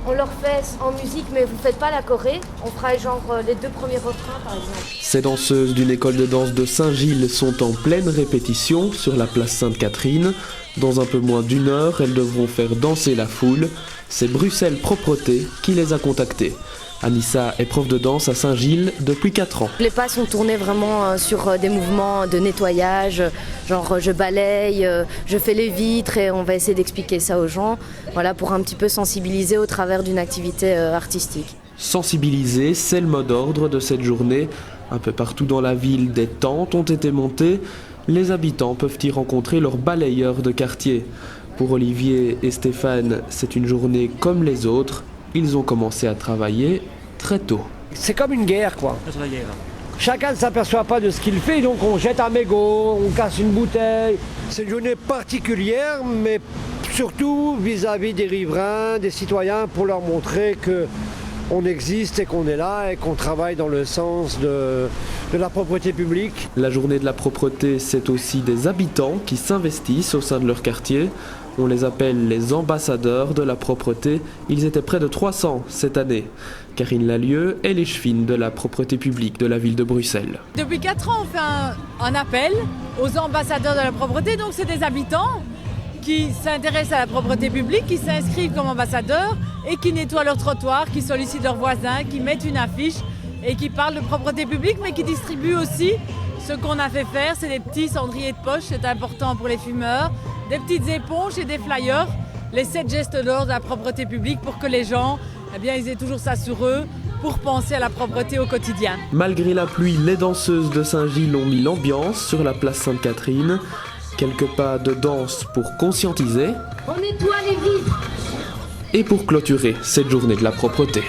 On leur fait en musique, mais vous faites pas la choré. On fera genre les 2 premiers refrains par exemple. Ces danseuses d'une école de danse de Saint-Gilles sont en pleine répétition sur la place Sainte-Catherine. Dans un peu moins d'1 heure, elles devront faire danser la foule. C'est Bruxelles Propreté qui les a contactées. Anissa est prof de danse à Saint-Gilles depuis 4 ans. Les pas sont tournés vraiment sur des mouvements de nettoyage, genre je balaye, je fais les vitres et on va essayer d'expliquer ça aux gens, voilà, pour un petit peu sensibiliser au travers d'une activité artistique. Sensibiliser, c'est le mot d'ordre de cette journée. Un peu partout dans la ville, des tentes ont été montées. Les habitants peuvent y rencontrer leurs balayeurs de quartier. Pour Olivier et Stéphane, c'est une journée comme les autres. Ils ont commencé à travailler très tôt. C'est comme une guerre, quoi. Chacun ne s'aperçoit pas de ce qu'il fait, donc on jette un mégot, on casse une bouteille. C'est une journée particulière, mais surtout vis-à-vis des riverains, des citoyens, pour leur montrer qu'on existe et qu'on est là et qu'on travaille dans le sens de la propreté publique. La journée de la propreté, c'est aussi des habitants qui s'investissent au sein de leur quartier. On les appelle les ambassadeurs de la propreté. Ils étaient près de 300 cette année. Karine Lalieu est l'échevine de la propreté publique de la ville de Bruxelles. Depuis 4 ans, on fait un appel aux ambassadeurs de la propreté. Donc c'est des habitants qui s'intéressent à la propreté publique, qui s'inscrivent comme ambassadeurs et qui nettoient leurs trottoirs, qui sollicitent leurs voisins, qui mettent une affiche et qui parlent de propreté publique, mais qui distribuent aussi ce qu'on a fait faire. C'est des petits cendriers de poche, c'est important pour les fumeurs, des petites éponges et des flyers, les 7 gestes d'or de la propreté publique pour que les gens, ils aient toujours ça sur eux pour penser à la propreté au quotidien. Malgré la pluie, les danseuses de Saint-Gilles ont mis l'ambiance sur la place Sainte-Catherine. Quelques pas de danse pour conscientiser. On nettoie les vitres. Et pour clôturer cette journée de la propreté.